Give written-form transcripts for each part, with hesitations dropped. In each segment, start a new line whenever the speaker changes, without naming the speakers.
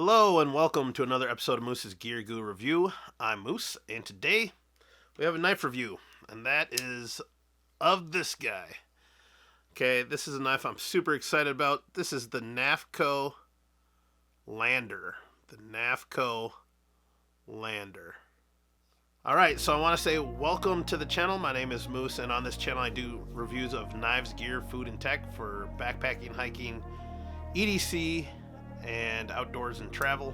Hello and welcome to another episode of Moose's Gear Goo Review. I'm Moose, and today we have a knife review, and that is of this guy. Okay, this is a knife I'm super excited about. This is the Knafs Lander. The Knafs Lander. Alright, so I want to say welcome to the channel. My name is Moose, and on this channel I do reviews of knives, gear, food, and tech for backpacking, hiking, EDC, and outdoors and travel.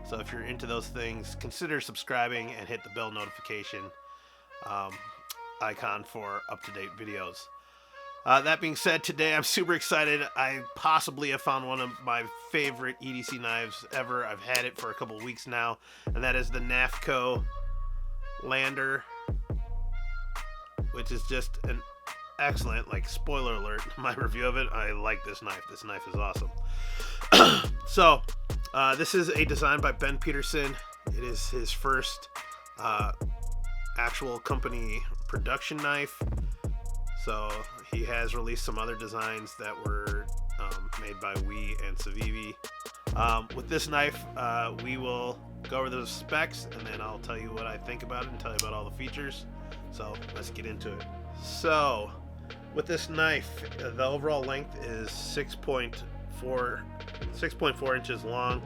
So if you're into those things, consider subscribing and hit the bell notification icon for up-to-date videos. That being said, today I'm super excited. I possibly have found one of my favorite EDC knives ever. I've had it for a couple weeks now, and that is the Knafs Lander, which is just an excellent, spoiler alert, my review of it. I like this knife. This knife is awesome. So, this is a design by Ben Peterson. It is his first actual company production knife. So, he has released some other designs that were made by Wee and Civivi. With this knife, we will go over the specs, and then I'll tell you what I think about it and tell you about all the features. So, let's get into it. So, with this knife, the overall length is 6.4 inches long.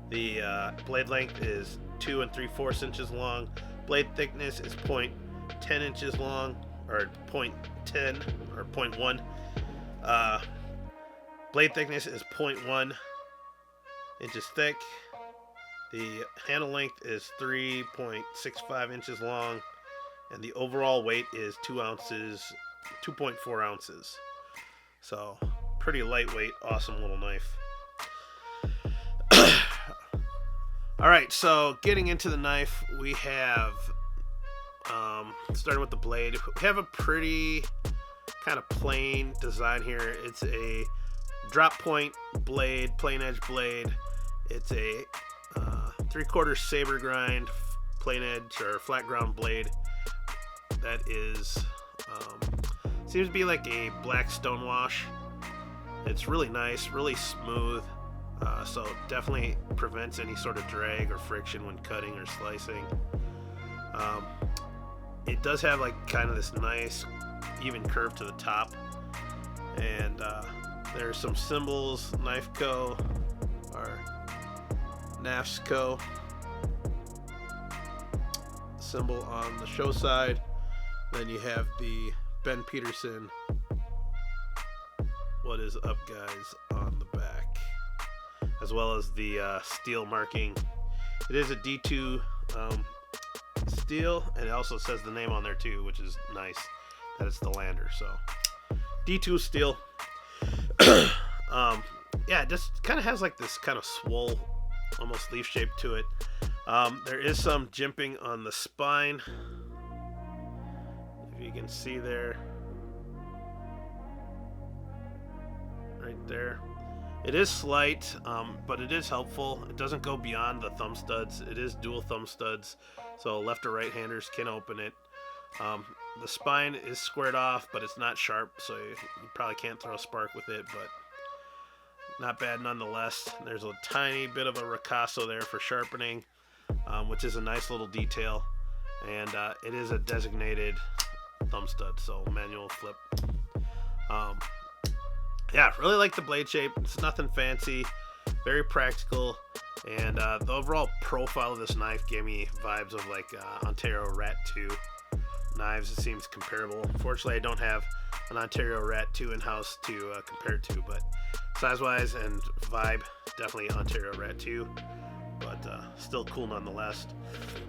The blade length is 2 3/4 inches long. Blade thickness is 0.10 inches long, or 0.10 or 0.1. Blade thickness is 0.1 inches thick. The handle length is 3.65 inches long, and the overall weight is 2.4 ounces. So pretty lightweight, awesome little knife. Alright, so getting into the knife, we have, starting with the blade, we have a pretty kind of plain design here. It's a drop point blade, plain edge blade. It's a 3/4 saber grind, plain edge or flat ground blade that is, seems to be like a black stonewash. It's really nice, really smooth, so definitely prevents any sort of drag or friction when cutting or slicing. It does have kind of this nice even curve to the top, and there's some symbols, Knife Co. or Knafs Co. symbol on the show side. Then you have the Ben Peterson "What is up, guys" on the back, as well as the steel marking. It is a D2 steel, and it also says the name on there too, which is nice that it's the Lander. So D2 steel. Yeah, it just kind of has this kind of swole, almost leaf shape to it. There is some jimping on the spine, if you can see there, right there. It is slight, but it is helpful. It doesn't go beyond the thumb studs. It is dual thumb studs, so left or right handers can open it. The spine is squared off, but it's not sharp, so you probably can't throw a spark with it, but not bad nonetheless. There's a tiny bit of a ricasso there for sharpening, which is a nice little detail, and it is a designated thumb stud, so manual flip. Yeah, really like the blade shape. It's nothing fancy, very practical, and the overall profile of this knife gave me vibes of Ontario Rat 2 knives. It seems comparable. Unfortunately, I don't have an Ontario Rat 2 in-house to compare it to, but size-wise and vibe, definitely Ontario Rat 2, but still cool nonetheless.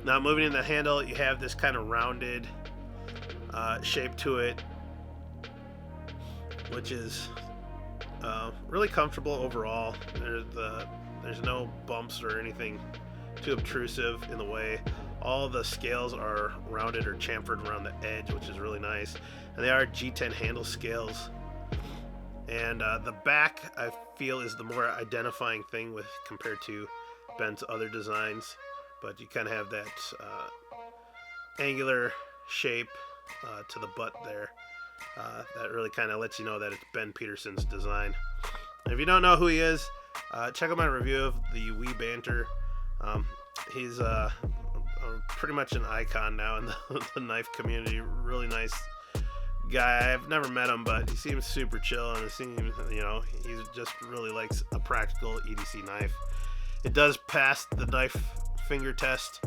Now, moving in the handle, you have this kind of rounded shape to it, which is really comfortable overall. There's no bumps or anything too obtrusive in the way. All the scales are rounded or chamfered around the edge, which is really nice, and they are G10 handle scales. And the back, I feel, is the more identifying thing compared to Ben's other designs, but you kind of have that angular shape to the butt there. That really kind of lets you know that it's Ben Peterson's design. And if you don't know who he is, Check out my review of the Wee Banter. He's pretty much an icon now in the knife community. Really nice guy. I've never met him, but he seems super chill, and it seems, he just really likes a practical EDC knife. It does pass the knife finger test,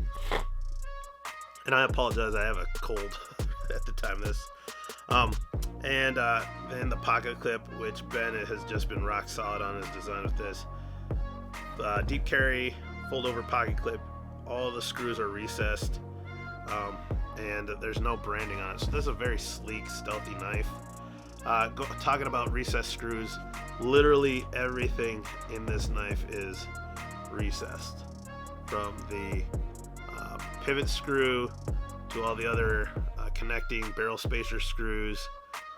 and I apologize, I have a cold at the time of this. And the pocket clip, which Bennett has just been rock solid on his design with this. Deep carry, fold over pocket clip, all the screws are recessed, and there's no branding on it. So this is a very sleek, stealthy knife. Talking about recessed screws, literally everything in this knife is recessed, from the pivot screw to all the other connecting barrel spacer screws.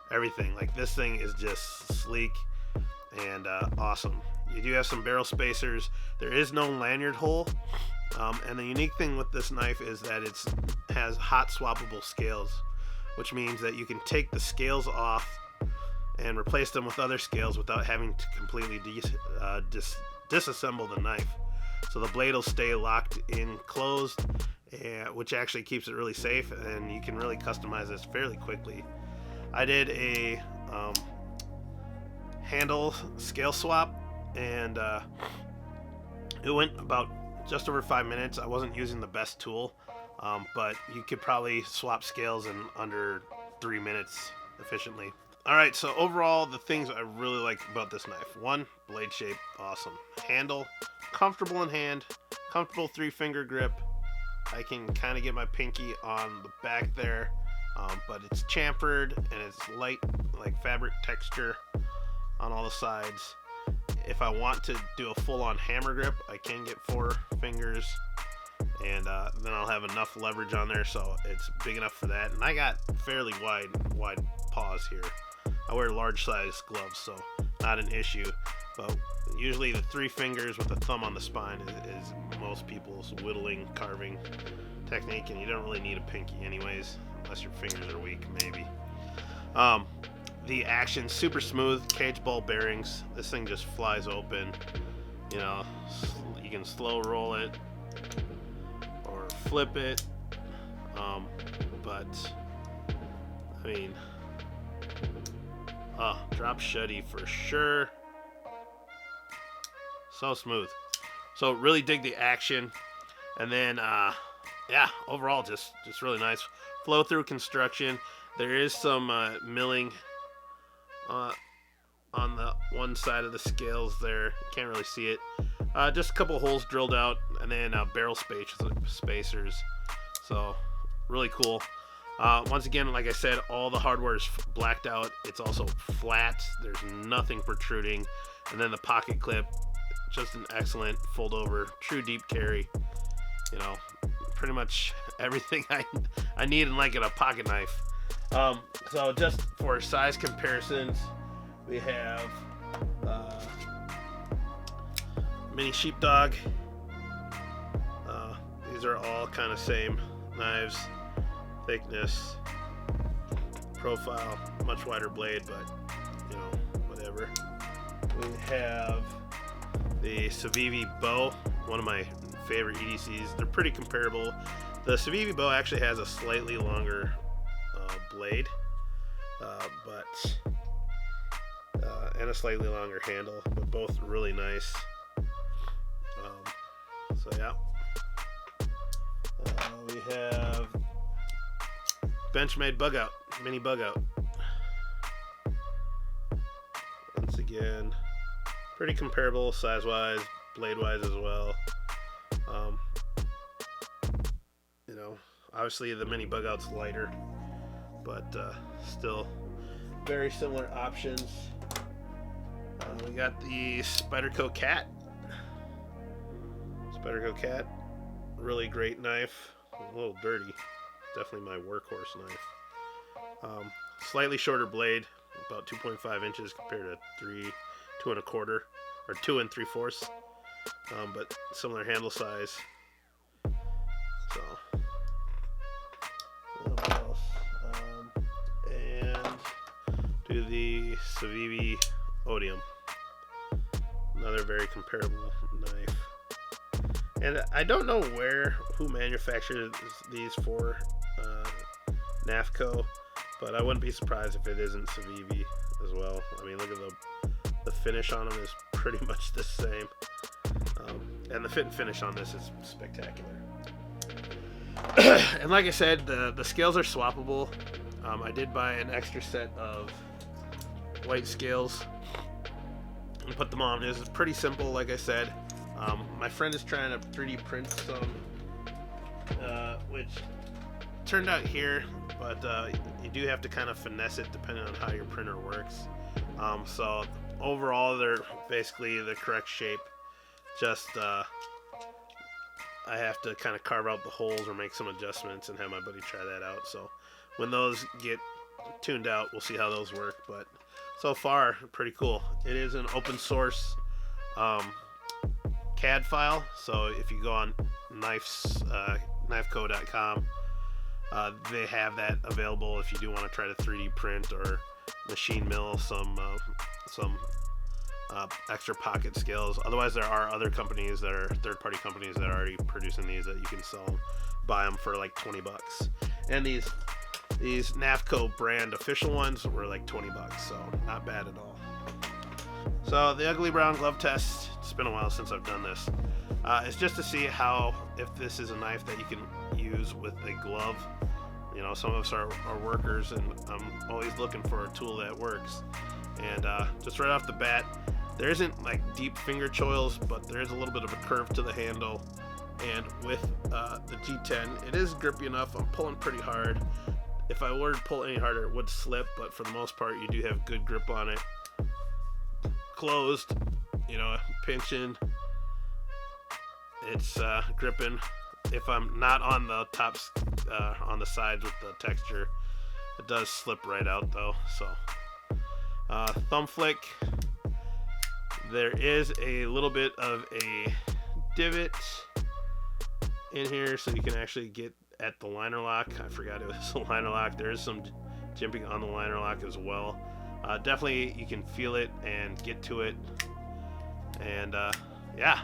Everything. Like, this thing is just sleek and awesome. You do have some barrel spacers. There is no lanyard hole, and the unique thing with this knife is that it has hot swappable scales, which means that you can take the scales off and replace them with other scales without having to completely disassemble the knife. So the blade will stay locked in closed, which actually keeps it really safe, and you can really customize this fairly quickly. I did a handle scale swap, and it went about just over 5 minutes. I wasn't using the best tool, but you could probably swap scales in under 3 minutes efficiently. Alright, so overall, the things I really like about this knife. 1, blade shape, awesome. Handle, comfortable in hand, comfortable 3-finger grip. I can kind of get my pinky on the back there, but it's chamfered and it's light, like fabric texture on all the sides. If I want to do a full-on hammer grip, I can get 4 fingers, and then I'll have enough leverage on there, so it's big enough for that. And I got fairly wide paws here. I wear large size gloves, so not an issue. But usually the 3 fingers with the thumb on the spine is most people's whittling, carving technique, and you don't really need a pinky anyways, unless your fingers are weak, maybe. The action, super smooth, cage ball bearings. This thing just flies open. You can slow roll it or flip it. But I mean, drop shuddy for sure. So smooth. So really dig the action. And then overall just really nice. Flow through construction. There is some milling on the one side of the scales there. You can't really see it. Just a couple holes drilled out, and then barrel spacers. So really cool. Once again, like I said, all the hardware is blacked out. It's also flat. There's nothing protruding. And then the pocket clip, just an excellent fold over, true deep carry. Pretty much everything I need in like in a pocket knife. So just for size comparisons, we have mini sheepdog. These are all kind of same knives, thickness, profile, much wider blade, but whatever. We have the Civivi bow, one of my favorite EDCs. They're pretty comparable. The Civivi bow actually has a slightly longer blade, and a slightly longer handle, but both really nice. So yeah, we have Benchmade bug out, mini bug out. Once again, pretty comparable size wise, blade wise as well. Obviously the mini bug out's lighter, but still very similar options. We got the Spyderco Cat. Spyderco Cat, really great knife. A little dirty, definitely my workhorse knife. Slightly shorter blade, about 2.5 inches compared to 2 1/4 or 2 3/4, but similar handle size. So what else? And do the Civivi Odium. Another very comparable knife. And I don't know who manufactures these for Knafco, but I wouldn't be surprised if it isn't Civivi as well. I mean, look at the finish on them is pretty much the same. And the fit and finish on this is spectacular. And like I said, the scales are swappable. I did buy an extra set of white scales and put them on. It's pretty simple, like I said. My friend is trying to 3D print some, which turned out here, but you do have to kind of finesse it depending on how your printer works. So overall, they're basically the correct shape. Just I have to kind of carve out the holes or make some adjustments and have my buddy try that out. So when those get tuned out, we'll see how those work. But so far, pretty cool. It is an open source CAD file, so if you go on knafco.com, they have that available if you do want to try to 3D print or machine mill some extra pocket scales. Otherwise, there are other companies that are third-party companies that are already producing these that you can buy them for like 20 bucks. And these Knafco brand official ones were like 20 bucks, so not bad at all. So the ugly brown glove test, it's been a while since I've done this. It's just to see if this is a knife that you can use with a glove. You know, some of us are workers, and I'm always looking for a tool that works. And just right off the bat, there isn't like deep finger choils, but there is a little bit of a curve to the handle. And with the G10, it is grippy enough. I'm pulling pretty hard. If I were to pull any harder, it would slip, but for the most part, you do have good grip on it. Closed, you know, pinching, it's gripping. If I'm not on the tops, on the sides with the texture, it does slip right out though. So thumb flick, there is a little bit of a divot in here so you can actually get at the liner lock. I forgot it was a liner lock. There is some jimping on the liner lock as well. Definitely you can feel it and get to it, and yeah,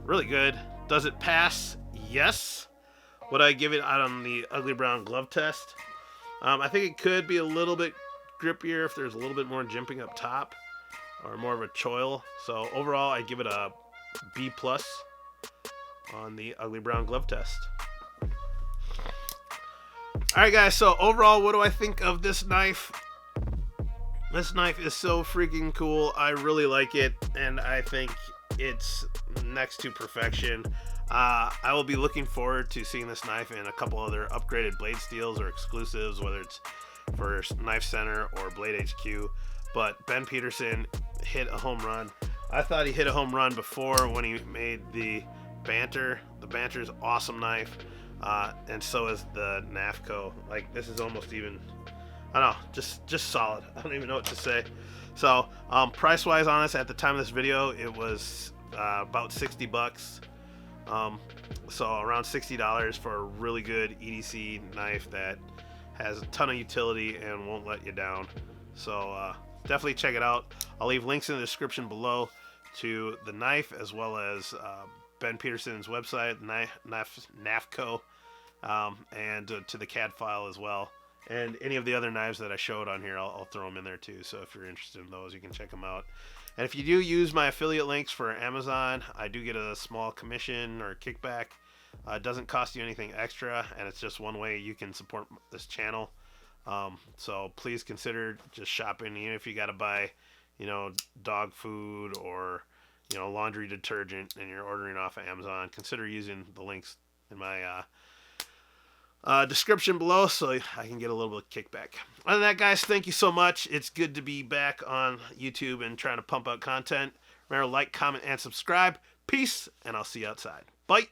really good. Does it pass? Yes. Would I give it out on the ugly brown glove test? I think it could be a little bit grippier if there's a little bit more jimping up top or more of a choil. So overall, I give it a B+ on the ugly brown glove test. Alright guys, so overall, what do I think of this knife? This knife is so freaking cool. I really like it, and I think it's next to perfection. I will be looking forward to seeing this knife in a couple other upgraded blade steels or exclusives, whether it's for Knife Center or Blade HQ. But Ben Peterson hit a home run. I thought he hit a home run before when he made the Banter. The Banter's awesome knife, and so is the Knafco. Like, this is almost even, I don't know, just solid. I don't even know what to say. So price wise on this, at the time of this video, it was about 60 bucks. So around $60 for a really good EDC knife that has a ton of utility and won't let you down. So definitely check it out. I'll leave links in the description below to the knife, as well as Ben Peterson's website, Knafco, and to the CAD file as well. And any of the other knives that I showed on here, I'll throw them in there too. So if you're interested in those, you can check them out. And if you do use my affiliate links for Amazon, I do get a small commission or kickback. It doesn't cost you anything extra, and it's just one way you can support this channel. So please consider just shopping, even if you got to buy, you know, dog food or, you know, laundry detergent, and you're ordering off of Amazon. Consider using the links in my description below so I can get a little bit of kickback. Other than that, guys, thank you so much. It's good to be back on YouTube and trying to pump out content. Remember, like, comment, and subscribe. Peace, and I'll see you outside. Bye.